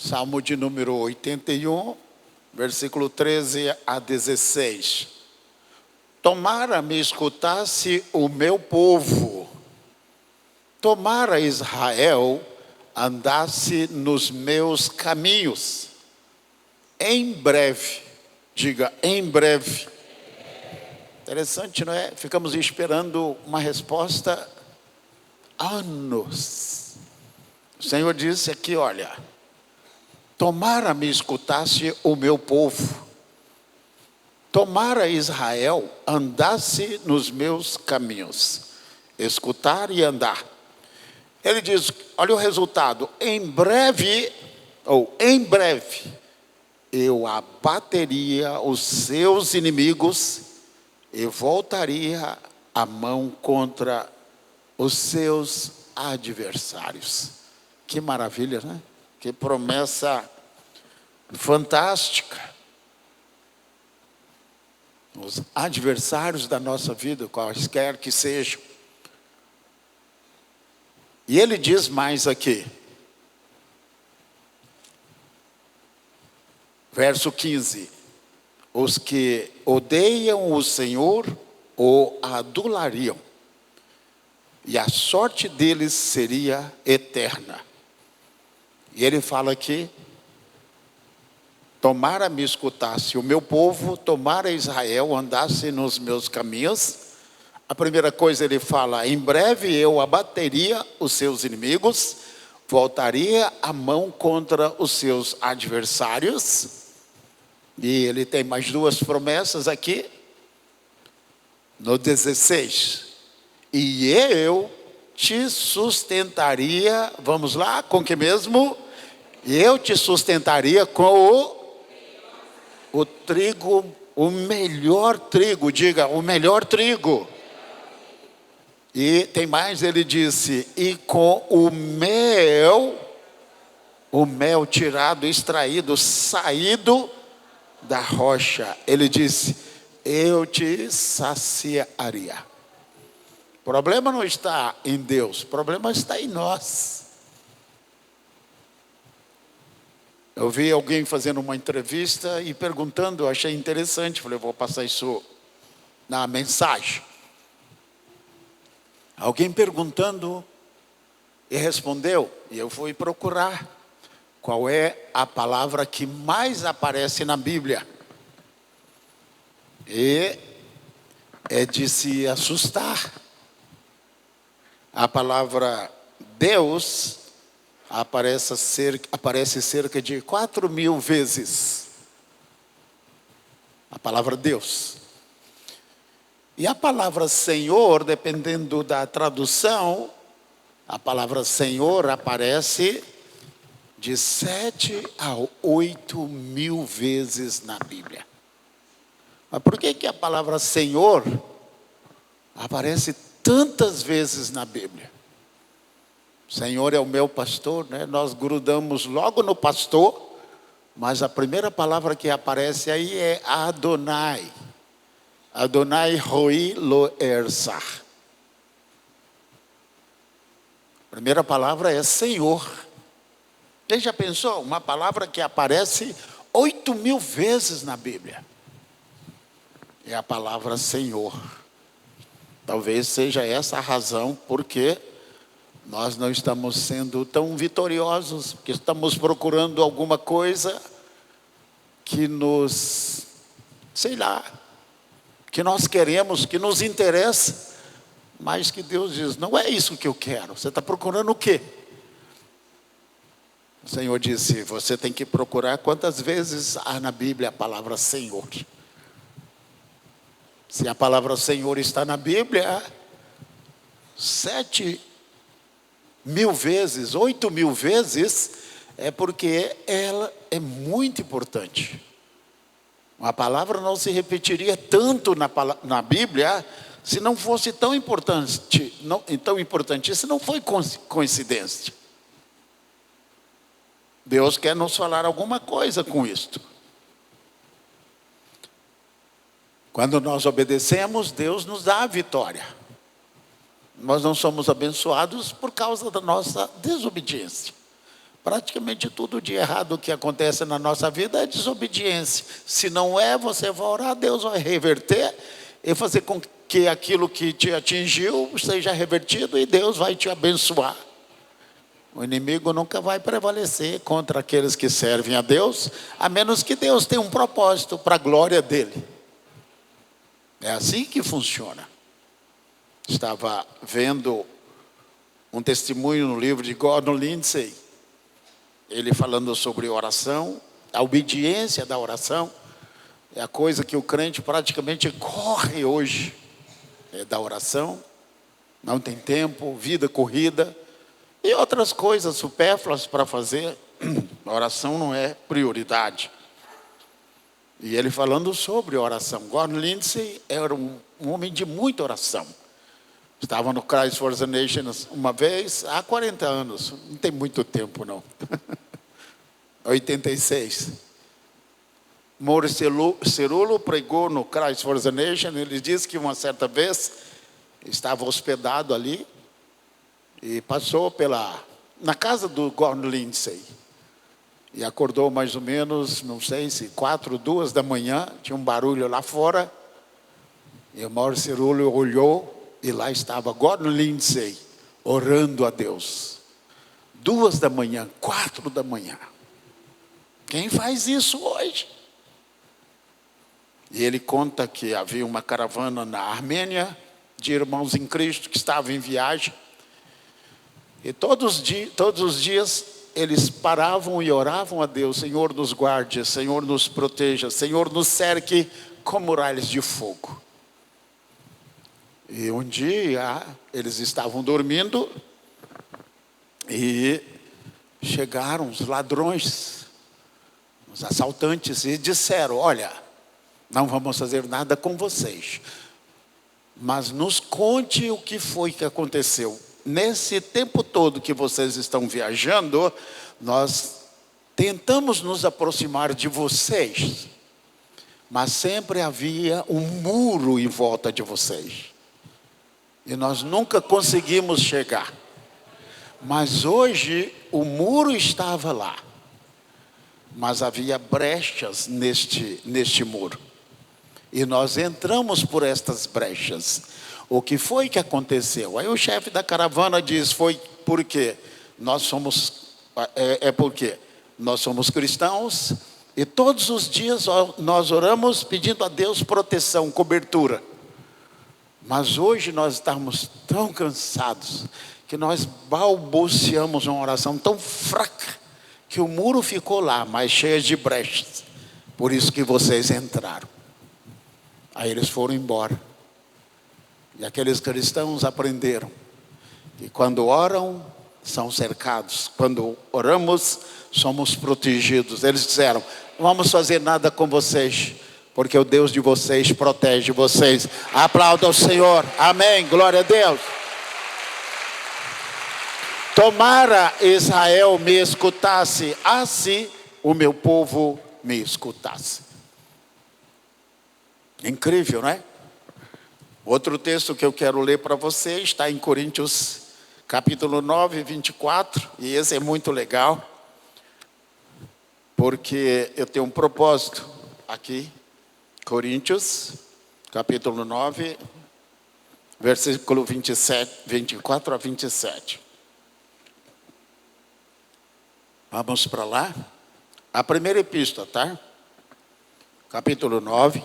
Salmo de número 81, versículo 13 a 16. Tomara me escutasse o meu povo, tomara Israel andasse nos meus caminhos. Em breve, diga em breve. Interessante, não é? Ficamos esperando uma resposta há anos. O Senhor disse aqui, olha, tomara me escutasse o meu povo, tomara Israel andasse nos meus caminhos. Escutar e andar. Ele diz, olha o resultado, em breve, eu abateria os seus inimigos e voltaria a mão contra os seus adversários. Que maravilha, né? Que promessa fantástica. Os adversários da nossa vida, quaisquer que sejam. E ele diz mais aqui. Verso 15. Os que odeiam o Senhor o adulariam, e a sorte deles seria eterna. E ele fala aqui, tomara me escutasse o meu povo, tomara Israel andasse nos meus caminhos. A primeira coisa ele fala, em breve eu abateria os seus inimigos, voltaria a mão contra os seus adversários. E ele tem mais duas promessas aqui, no 16. E eu te sustentaria, vamos lá, com que mesmo? Eu te sustentaria com o trigo, o melhor trigo, diga, o melhor trigo. E tem mais, ele disse, e com o mel tirado, extraído, saído da rocha. Ele disse, eu te saciaria. O problema não está em Deus, o problema está em nós. Eu vi alguém fazendo uma entrevista e perguntando, eu achei interessante, falei, eu vou passar isso na mensagem. Alguém perguntando e respondeu, e eu fui procurar qual é a palavra que mais aparece na Bíblia. E é de se assustar. A palavra Deus aparece cerca de 4.000 vezes. A palavra Deus. E a palavra Senhor, dependendo da tradução, a palavra Senhor aparece de 7 a 8.000 vezes na Bíblia. Mas por que a palavra Senhor aparece tantas vezes na Bíblia? Senhor é o meu pastor, né? Nós grudamos logo no pastor, mas a primeira palavra que aparece aí é Adonai. Adonai Roi Lo Ersach. A primeira palavra é Senhor. Você já pensou? Uma palavra que aparece 8.000 vezes na Bíblia. É a palavra Senhor. Talvez seja essa a razão porque nós não estamos sendo tão vitoriosos, porque estamos procurando alguma coisa que nos, que nós queremos, que nos interessa, mas que Deus diz, não é isso que eu quero. Você está procurando o quê? O Senhor disse, você tem que procurar quantas vezes há na Bíblia a palavra Senhor. Se a palavra Senhor está na Bíblia, 7.000 vezes, 8.000 vezes, é porque ela é muito importante. A palavra não se repetiria tanto na Bíblia se não fosse tão importante, se não foi coincidência. Deus quer nos falar alguma coisa com isto. Quando nós obedecemos, Deus nos dá a vitória. Nós não somos abençoados por causa da nossa desobediência. Praticamente tudo de errado que acontece na nossa vida é desobediência. Se não é, você vai orar, Deus vai reverter e fazer com que aquilo que te atingiu seja revertido e Deus vai te abençoar. O inimigo nunca vai prevalecer contra aqueles que servem a Deus, a menos que Deus tenha um propósito para a glória dele. É assim que funciona. Estava vendo um testemunho no livro de Gordon Lindsay, ele falando sobre oração, a obediência da oração, é a coisa que o crente praticamente corre hoje, é da oração, não tem tempo, vida corrida, e outras coisas supérfluas para fazer, a oração não é prioridade. E ele falando sobre oração, Gordon Lindsay era um homem de muita oração. Estava no Christ for the Nations uma vez, há 40 anos, não tem muito tempo não. 86. Mauro Cerulo pregou no Christ for the Nations, ele disse que uma certa vez estava hospedado ali e passou na casa do Gordon Lindsay. E acordou mais ou menos, não sei se 2 da manhã, tinha um barulho lá fora. E o Mauro Cerulo olhou e lá estava Gordon Lindsay orando a Deus. 2 da manhã, 4 da manhã. Quem faz isso hoje? E ele conta que havia uma caravana na Armênia de irmãos em Cristo que estavam em viagem. E todos os dias eles paravam e oravam a Deus: Senhor, nos guarde, Senhor, nos proteja, Senhor, nos cerque com muralhas de fogo. E um dia eles estavam dormindo e chegaram os ladrões, os assaltantes, e disseram: olha, não vamos fazer nada com vocês, mas nos conte o que foi que aconteceu. Nesse tempo todo que vocês estão viajando, nós tentamos nos aproximar de vocês, mas sempre havia um muro em volta de vocês. E nós nunca conseguimos chegar. Mas hoje o muro estava lá. Mas havia brechas neste muro. E nós entramos por estas brechas. O que foi que aconteceu? Aí o chefe da caravana diz: foi porque nós somos, porque nós somos cristãos e todos os dias nós oramos pedindo a Deus proteção, cobertura. Mas hoje nós estamos tão cansados que nós balbuciamos uma oração tão fraca que o muro ficou lá, mas cheio de brechas. Por isso que vocês entraram. Aí eles foram embora. E aqueles cristãos aprenderam que quando oram, são cercados. Quando oramos, somos protegidos. Eles disseram: não vamos fazer nada com vocês, porque o Deus de vocês protege vocês. Aplauda ao Senhor. Amém. Glória a Deus. Tomara Israel me escutasse, assim o meu povo me escutasse. Incrível, não é? Outro texto que eu quero ler para você está em Coríntios, capítulo 9, 24. E esse é muito legal, porque eu tenho um propósito aqui. Coríntios, capítulo 9, versículo 24 a 27. Vamos para lá. A primeira epístola, tá? Capítulo 9.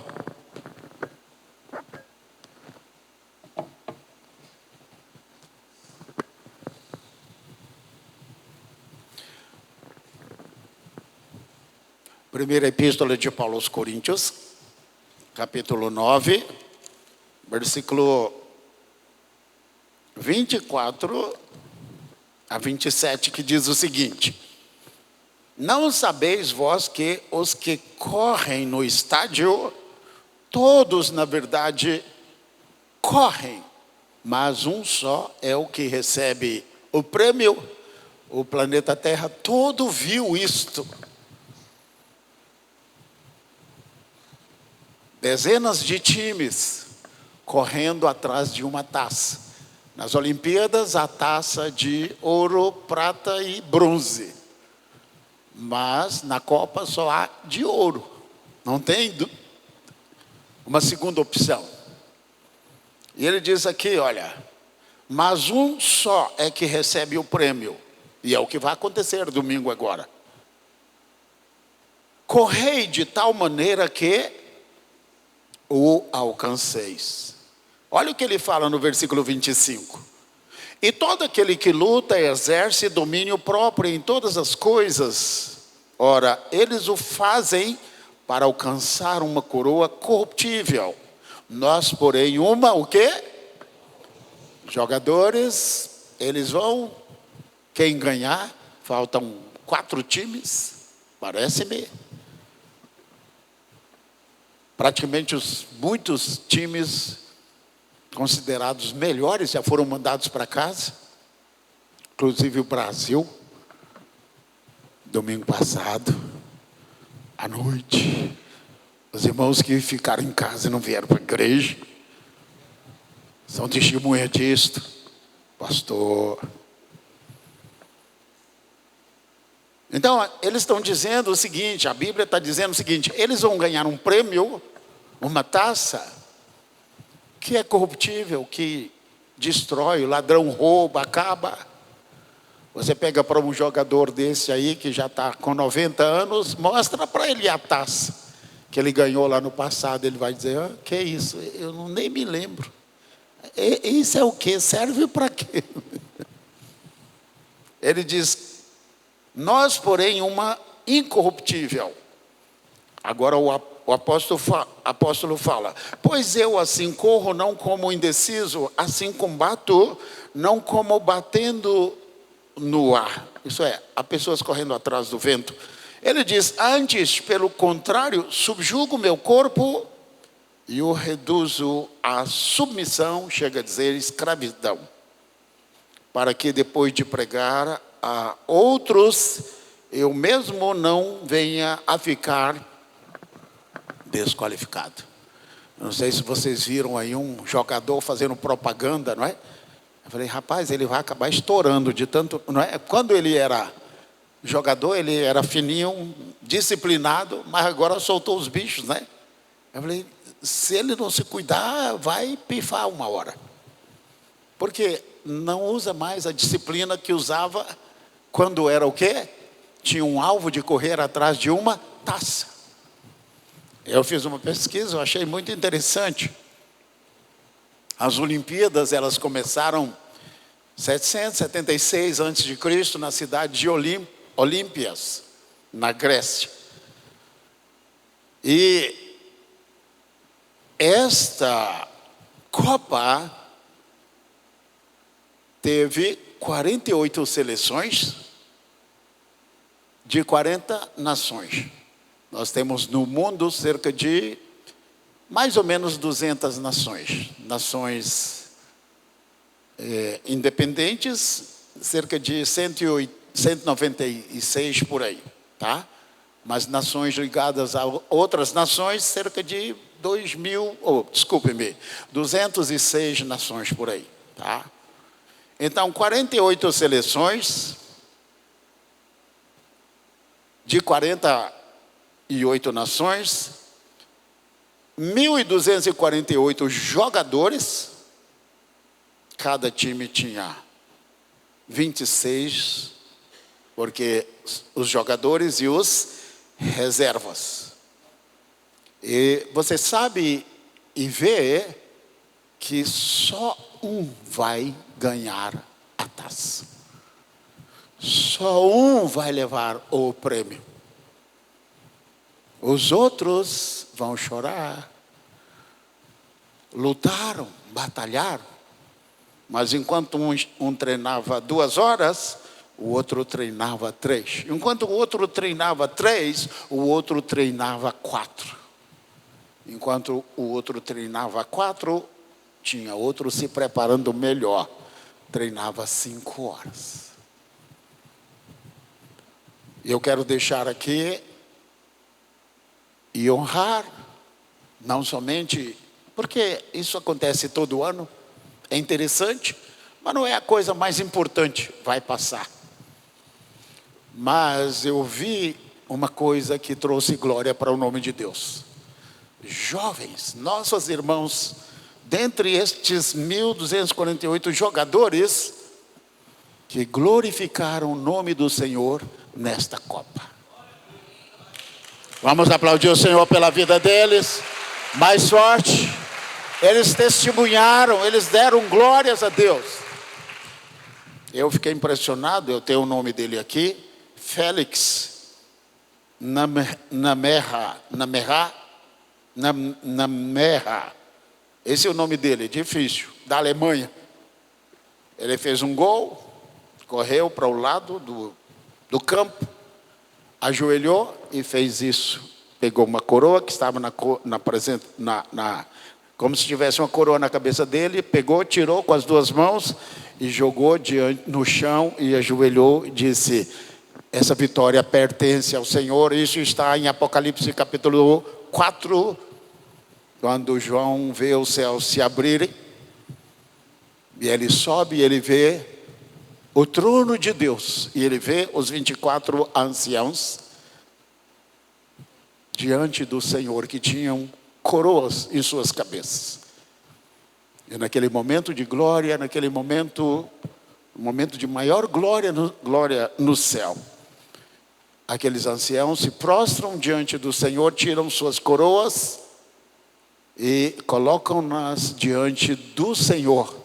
Primeira epístola de Paulo aos Coríntios, capítulo 9, versículo 24 a 27, que diz o seguinte: não sabeis vós que os que correm no estádio, todos na verdade correm, mas um só é o que recebe o prêmio? O planeta Terra todo viu isto. Dezenas de times correndo atrás de uma taça. Nas Olimpíadas, a taça de ouro, prata e bronze. mas na Copa só há de ouro. Não tem uma segunda opção. E ele diz aqui, olha, mas um só é que recebe o prêmio. E é o que vai acontecer domingo agora. Correi de tal maneira que o alcanceis. Olha o que ele fala no versículo 25. E todo aquele que luta exerce domínio próprio em todas as coisas. Ora, eles o fazem para alcançar uma coroa corruptível. Nós, porém, o quê? Jogadores, eles vão, quem ganhar, faltam 4 times, parece-me. Praticamente muitos times considerados melhores já foram mandados para casa, inclusive o Brasil, domingo passado, à noite, os irmãos que ficaram em casa e não vieram para a igreja, são testemunha disto, pastor. Então, eles estão dizendo o seguinte, a Bíblia está dizendo o seguinte, eles vão ganhar um prêmio, uma taça, que é corruptível, que destrói, o ladrão rouba, acaba. Você pega para um jogador desse aí, que já está com 90 anos, mostra para ele a taça que ele ganhou lá no passado. Ele vai dizer, que é isso? Eu nem me lembro. Isso é o quê? Serve para quê? Ele diz, nós, porém, uma incorruptível. Agora o apóstolo fala, pois eu assim corro, não como indeciso, assim combato, não como batendo no ar. Isso é, há pessoas correndo atrás do vento. Ele diz, antes, pelo contrário, subjugo meu corpo e o reduzo à submissão, chega a dizer escravidão, para que depois de pregar a outros, eu mesmo não venha a ficar desqualificado. Não sei se vocês viram aí um jogador fazendo propaganda, não é? Eu falei, rapaz, ele vai acabar estourando de tanto, não é? Quando ele era jogador, ele era fininho, disciplinado, mas agora soltou os bichos, né? Eu falei, se ele não se cuidar, vai pifar uma hora. Porque não usa mais a disciplina que usava quando era o quê? Tinha um alvo de correr atrás de uma taça. Eu fiz uma pesquisa, eu achei muito interessante. As Olimpíadas, elas começaram em 776 a.C., na cidade de Olímpias, na Grécia. E esta Copa teve 48 seleções de 40 nações. Nós temos no mundo cerca de mais ou menos 200 nações. Nações independentes, cerca de 196 por aí, tá? Mas nações ligadas a outras nações, cerca de 206 nações por aí, tá? Então, 48 seleções de 48 nações, 1.248 jogadores, cada time tinha 26, porque os jogadores e os reservas. E você sabe e vê que só um vai ganhar a taça. Só um vai levar o prêmio. Os outros vão chorar. Lutaram, batalharam. Mas enquanto um treinava 2 horas, o outro treinava 3. Enquanto o outro treinava 3, o outro treinava 4. Enquanto o outro treinava 4, tinha outro se preparando melhor. Treinava 5 horas. Eu quero deixar aqui e honrar, não somente, porque isso acontece todo ano, é interessante, mas não é a coisa mais importante, vai passar. Mas eu vi uma coisa que trouxe glória para o nome de Deus. Jovens, nossos irmãos, dentre estes 1.248 jogadores, que glorificaram o nome do Senhor nesta Copa. Vamos aplaudir o Senhor pela vida deles. Mais forte. Eles testemunharam, eles deram glórias a Deus. Eu fiquei impressionado, eu tenho o nome dele aqui, Félix Namerra. Esse é o nome dele, difícil, da Alemanha. Ele fez um gol, correu para o lado do campo, ajoelhou e fez isso. Pegou uma coroa que estava como se tivesse uma coroa na cabeça dele, pegou, tirou com as duas mãos e jogou no chão e ajoelhou e disse: essa vitória pertence ao Senhor. Isso está em Apocalipse capítulo 4, quando João vê os céus se abrirem, e ele sobe e ele vê o trono de Deus, e ele vê os 24 anciãos diante do Senhor, que tinham coroas em suas cabeças. E naquele momento de glória, naquele momento de maior glória no céu, aqueles anciãos se prostram diante do Senhor, tiram suas coroas e colocam-nas diante do Senhor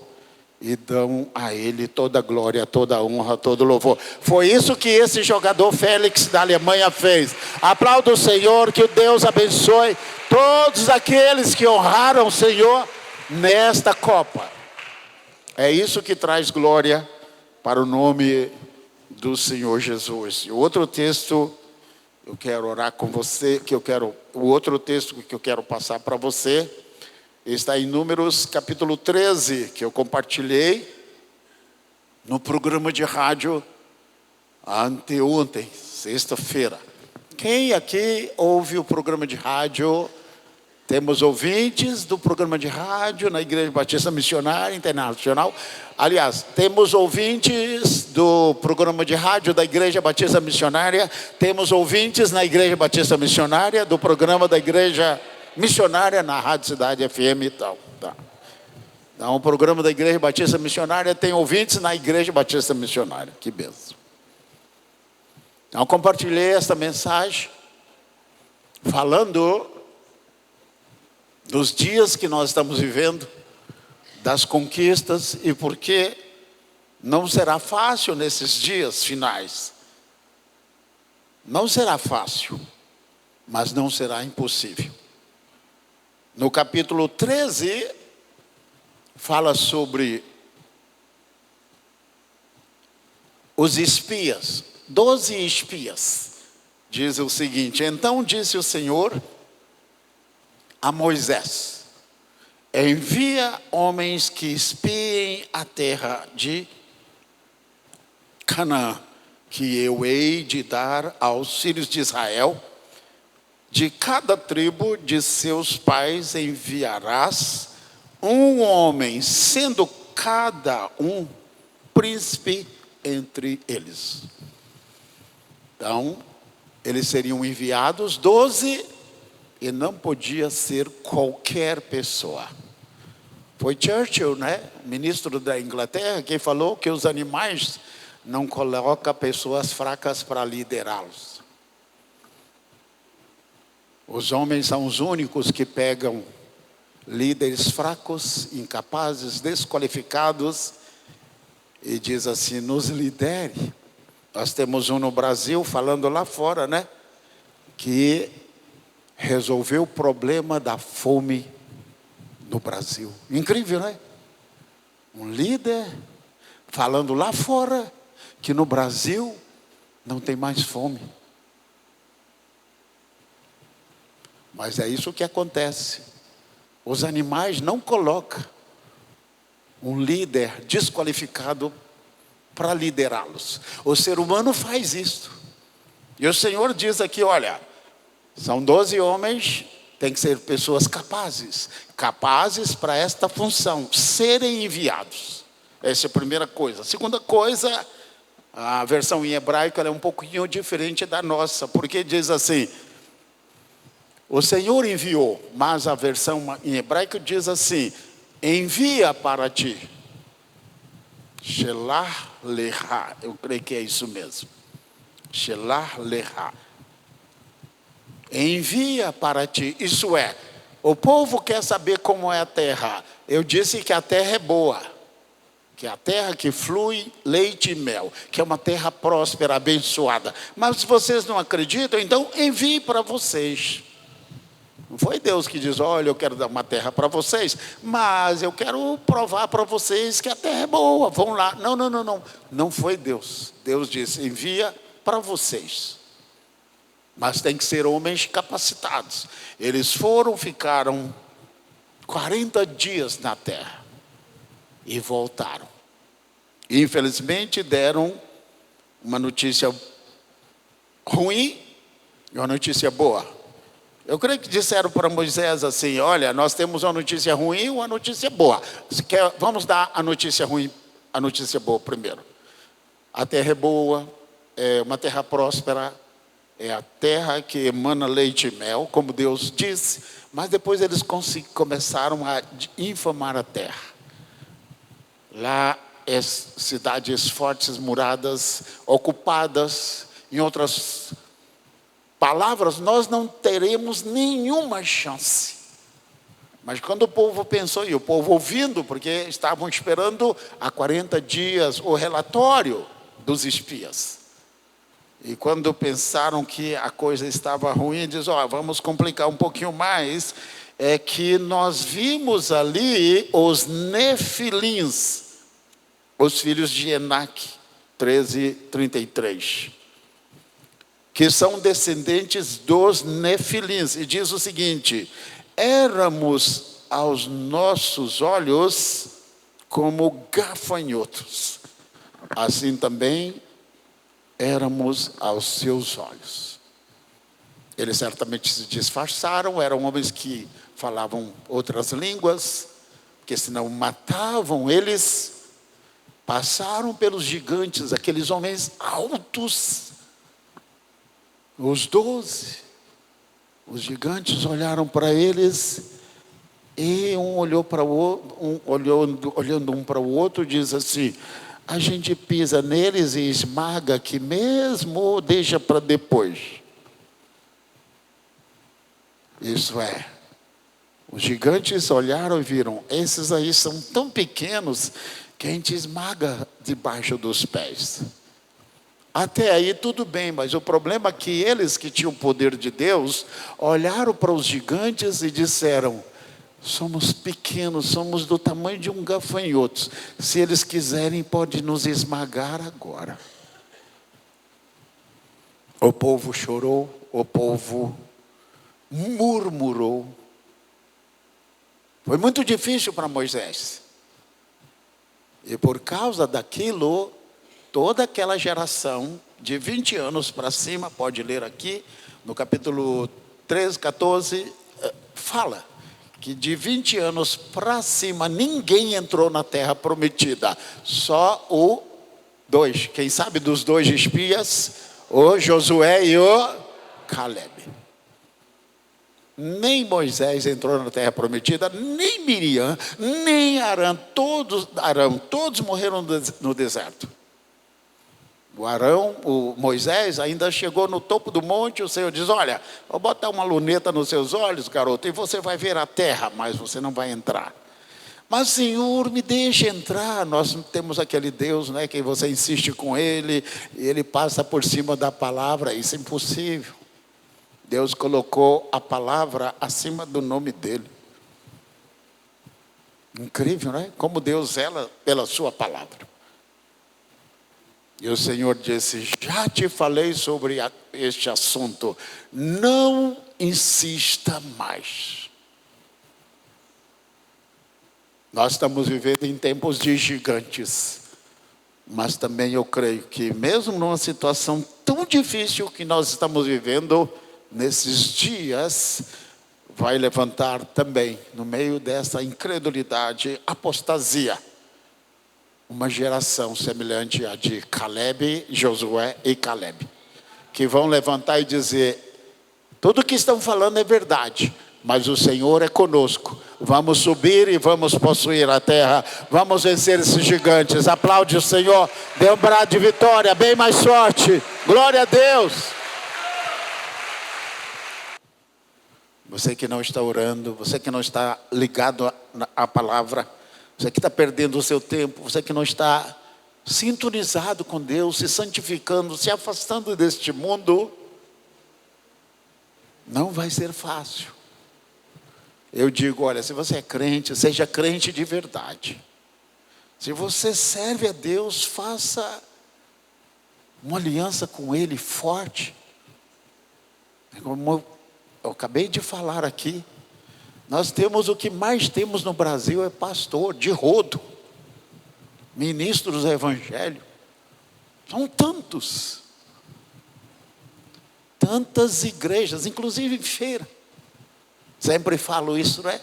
e dão a Ele toda a glória, toda a honra, todo o louvor. Foi isso que esse jogador Félix da Alemanha fez. Aplauda o Senhor, que o Deus abençoe todos aqueles que honraram o Senhor nesta Copa. É isso que traz glória para o nome do Senhor Jesus. E o outro texto, eu quero orar com você, o outro texto que eu quero passar para você, está em Números capítulo 13, que eu compartilhei no programa de rádio anteontem, sexta-feira. Quem aqui ouve o programa de rádio? Temos ouvintes do programa de rádio na Igreja Batista Missionária Internacional. Aliás, temos ouvintes do programa de rádio da Igreja Batista Missionária. Temos ouvintes na Igreja Batista Missionária, do programa da Igreja Missionária na Rádio Cidade FM e tal. Tá. Então, o programa da Igreja Batista Missionária tem ouvintes na Igreja Batista Missionária. Que bênção. Então, compartilhei esta mensagem falando dos dias que nós estamos vivendo, das conquistas, e porque não será fácil nesses dias finais. Não será fácil, mas não será impossível. No capítulo 13, fala sobre os espias, 12 espias. Diz o seguinte: então disse o Senhor a Moisés: envia homens que espiem a terra de Canaã, que eu hei de dar aos filhos de Israel. De cada tribo de seus pais enviarás um homem, sendo cada um príncipe entre eles. Então, eles seriam enviados 12, e não podia ser qualquer pessoa. Foi Churchill, ministro da Inglaterra, que falou que os animais não colocam pessoas fracas para liderá-los. Os homens são os únicos que pegam líderes fracos, incapazes, desqualificados, e diz assim: nos lidere. Nós temos um no Brasil, falando lá fora, que resolveu o problema da fome no Brasil. Incrível, Um líder falando lá fora que no Brasil não tem mais fome. Mas é isso que acontece. Os animais não colocam um líder desqualificado para liderá-los. O ser humano faz isso. E o Senhor diz aqui: olha, são 12 homens, tem que ser pessoas capazes para esta função, serem enviados. Essa é a primeira coisa. A segunda coisa, A versão em hebraico ela é um pouquinho diferente da nossa, porque diz assim: o Senhor enviou, mas a versão em hebraico diz assim: envia para ti. Shelah leha, eu creio que é isso mesmo. Shelah leha. Envia para ti, isso é, o povo quer saber como é a terra. Eu disse que a terra é boa, que é a terra que flui leite e mel, que é uma terra próspera, abençoada. Mas se vocês não acreditam, então envie para vocês. Não foi Deus que diz: olha, eu quero dar uma terra para vocês, mas eu quero provar para vocês que a terra é boa, vão lá. Não, não, não, não. Não foi Deus. Deus disse: envia para vocês. Mas tem que ser homens capacitados. Eles foram, ficaram 40 dias na terra e voltaram. Infelizmente deram uma notícia ruim e uma notícia boa. Eu creio que disseram para Moisés assim: olha, nós temos uma notícia ruim e uma notícia boa. Vamos dar a notícia ruim, a notícia boa primeiro. A terra é boa, é uma terra próspera, é a terra que emana leite e mel, como Deus disse. Mas depois eles começaram a infamar a terra. Lá cidades fortes, muradas, ocupadas. Em outras palavras, nós não teremos nenhuma chance. Mas quando o povo pensou, e o povo ouvindo, porque estavam esperando há 40 dias o relatório dos espias. E quando pensaram que a coisa estava ruim, diz: vamos complicar um pouquinho mais. É que nós vimos ali os nefilins, os filhos de Enaque, 13:33, que são descendentes dos nefilins. E diz o seguinte: éramos aos nossos olhos como gafanhotos, assim também éramos aos seus olhos. Eles certamente se disfarçaram, eram homens que falavam outras línguas, porque senão matavam eles. Passaram pelos gigantes, aqueles homens altos, os 12. Os gigantes olharam para eles, e um olhou para o outro, olhando um para o outro, diz assim: a gente pisa neles e esmaga aqui mesmo, ou deixa para depois? Isso é, os gigantes olharam e viram: esses aí são tão pequenos que a gente esmaga debaixo dos pés. Até aí tudo bem, mas o problema é que eles que tinham o poder de Deus olharam para os gigantes e disseram: somos pequenos, somos do tamanho de um gafanhoto. Se eles quiserem, pode nos esmagar agora. O povo chorou, o povo murmurou. Foi muito difícil para Moisés. E por causa daquilo, toda aquela geração de 20 anos para cima, pode ler aqui, no capítulo 13, 14, fala que de 20 anos para cima, ninguém entrou na terra prometida. Só dois, quem sabe dos 2 espias, o Josué e o Caleb. Nem Moisés entrou na terra prometida, nem Miriam, nem Arão, todos morreram no deserto. O Moisés ainda chegou no topo do monte. O Senhor diz: olha, vou botar uma luneta nos seus olhos, garoto, e você vai ver a terra, mas você não vai entrar. Mas, Senhor, me deixa entrar. Nós temos aquele Deus, né, que você insiste com ele, e ele passa por cima da palavra. Isso é impossível. Deus colocou a palavra acima do nome dele. Incrível, né? Como Deus zela pela sua palavra. E o Senhor disse: já te falei sobre este assunto, não insista mais. Nós estamos vivendo em tempos de gigantes, mas também eu creio que mesmo numa situação tão difícil que nós estamos vivendo nesses dias, vai levantar também, no meio dessa incredulidade, apostasia. uma geração semelhante à de Caleb, Josué e Caleb, que vão levantar e dizer: tudo o que estão falando é verdade, mas o Senhor é conosco. Vamos subir e vamos possuir a terra. Vamos vencer esses gigantes. Aplaude o Senhor. Dê um brado de vitória. Bem mais forte. Glória a Deus. Você que não está orando, você que não está ligado à palavra, você que está perdendo o seu tempo, você que não está sintonizado com Deus, se santificando, se afastando deste mundo, não vai ser fácil. Eu digo, olha, se você é crente, seja crente de verdade. Se você serve a Deus, faça uma aliança com Ele forte. Como eu acabei de falar aqui, nós temos o que mais temos no Brasil é pastor de rodo, ministros do Evangelho. São tantos, tantas igrejas, inclusive em feira. Sempre falo isso, não é?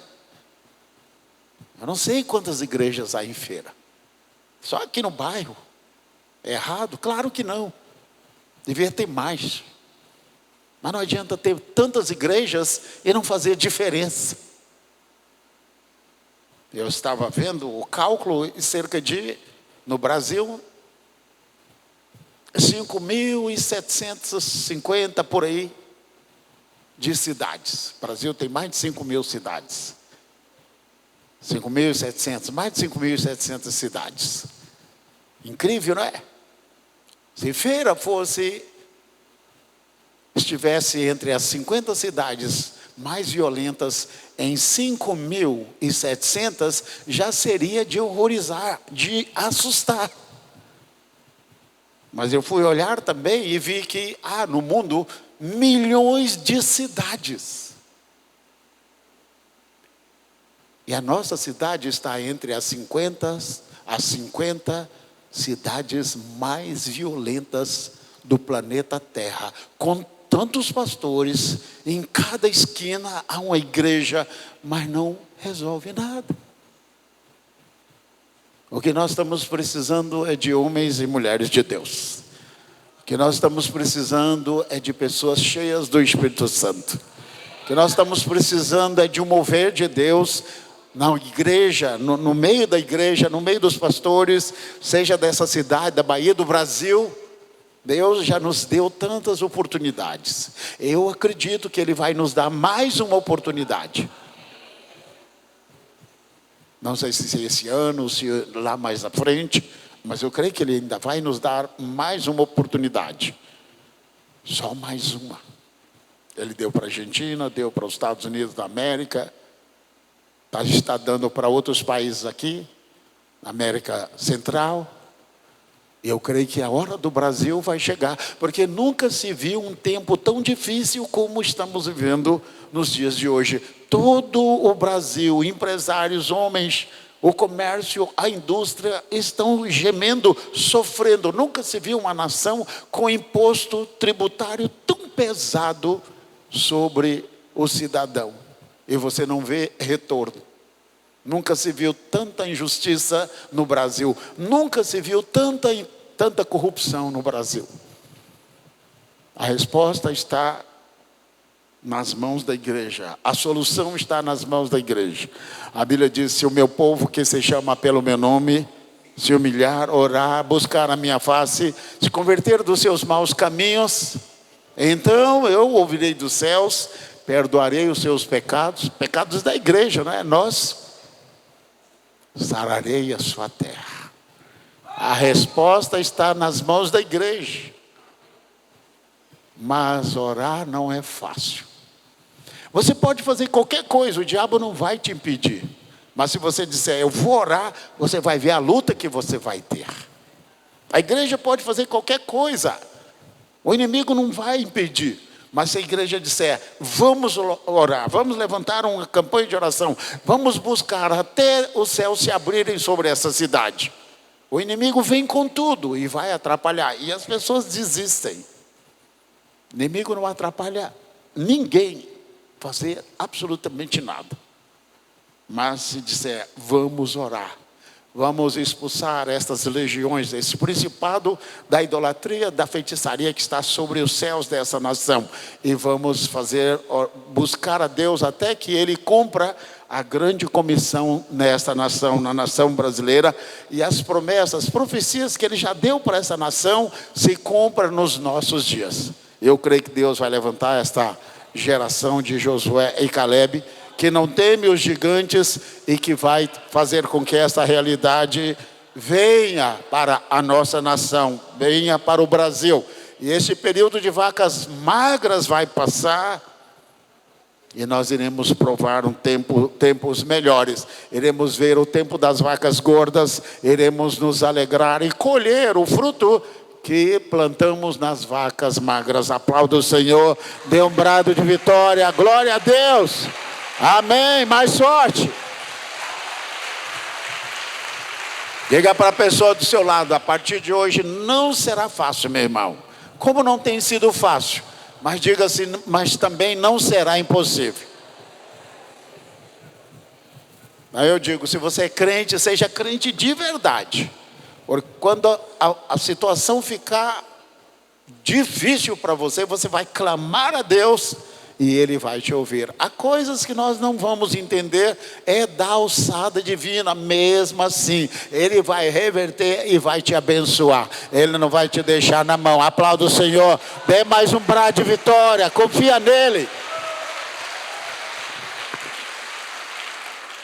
Eu não sei quantas igrejas há em feira. Só aqui no bairro. É errado? Claro que não. Devia ter mais. Mas não adianta ter tantas igrejas e não fazer diferença. Eu estava vendo o cálculo, cerca de, no Brasil, 5.750 por aí, de cidades. O Brasil tem mais de 5.000 cidades. 5.700, mais de 5.700 cidades. Incrível, não é? Se feira estivesse entre as 50 cidades mais violentas, em 5.700, já seria de horrorizar, de assustar. Mas eu fui olhar também e vi que há no mundo milhões de cidades. E a nossa cidade está entre as 50 cidades mais violentas do planeta Terra, com tantos pastores, em cada esquina há uma igreja, mas não resolve nada. O que nós estamos precisando é de homens e mulheres de Deus. O que nós estamos precisando é de pessoas cheias do Espírito Santo. O que nós estamos precisando é de um mover de Deus na igreja, no meio da igreja, no meio dos pastores, seja dessa cidade, da Bahia, do Brasil. Deus já nos deu tantas oportunidades. Eu acredito que Ele vai nos dar mais uma oportunidade. Não sei se esse ano, se lá mais à frente, mas eu creio que Ele ainda vai nos dar mais uma oportunidade. Só mais uma. Ele deu para a Argentina, deu para os Estados Unidos da América, está dando para outros países aqui, na América Central. E eu creio que a hora do Brasil vai chegar, porque nunca se viu um tempo tão difícil como estamos vivendo nos dias de hoje. Todo o Brasil, empresários, homens, o comércio, a indústria estão gemendo, sofrendo. Nunca se viu uma nação com imposto tributário tão pesado sobre o cidadão. E você não vê retorno. Nunca se viu tanta injustiça no Brasil. Nunca se viu tanta corrupção no Brasil. A resposta está nas mãos da igreja. A solução está nas mãos da igreja. A Bíblia diz: se o meu povo que se chama pelo meu nome se humilhar, orar, buscar a minha face, se converter dos seus maus caminhos, então eu ouvirei dos céus, perdoarei os seus pecados, pecados da igreja, não é? Nós sararei a sua terra. A resposta está nas mãos da igreja. Mas orar não é fácil. Você pode fazer qualquer coisa, o diabo não vai te impedir. Mas se você disser, eu vou orar, você vai ver a luta que você vai ter. A igreja pode fazer qualquer coisa. O inimigo não vai impedir. Mas se a igreja disser, vamos orar, vamos levantar uma campanha de oração, vamos buscar até os céus se abrirem sobre essa cidade, o inimigo vem com tudo e vai atrapalhar. E as pessoas desistem. O inimigo não atrapalha ninguém fazer absolutamente nada. Mas se disser, vamos orar, Vamos expulsar estas legiões, esse principado da idolatria, da feitiçaria que está sobre os céus dessa nação. E vamos buscar a Deus até que Ele cumpra a grande comissão nesta nação, na nação brasileira. E as promessas, as profecias que Ele já deu para essa nação, se cumpram nos nossos dias. Eu creio que Deus vai levantar esta geração de Josué e Calebe, que não teme os gigantes e que vai fazer com que essa realidade venha para a nossa nação, venha para o Brasil. E esse período de vacas magras vai passar e nós iremos provar tempos melhores. Iremos ver o tempo das vacas gordas, iremos nos alegrar e colher o fruto que plantamos nas vacas magras. Aplauda o Senhor, dê um brado de vitória, glória a Deus. Amém, mais sorte. Diga para a pessoa do seu lado: a partir de hoje não será fácil, meu irmão. Como não tem sido fácil, mas diga assim, mas também não será impossível. Aí eu digo, se você é crente, seja crente de verdade. Porque quando a situação ficar difícil para você, você vai clamar a Deus e Ele vai te ouvir. Há coisas que nós não vamos entender, é da alçada divina, mesmo assim Ele vai reverter e vai te abençoar. Ele não vai te deixar na mão. Aplauda o Senhor, dê mais um brado de vitória, confia nele.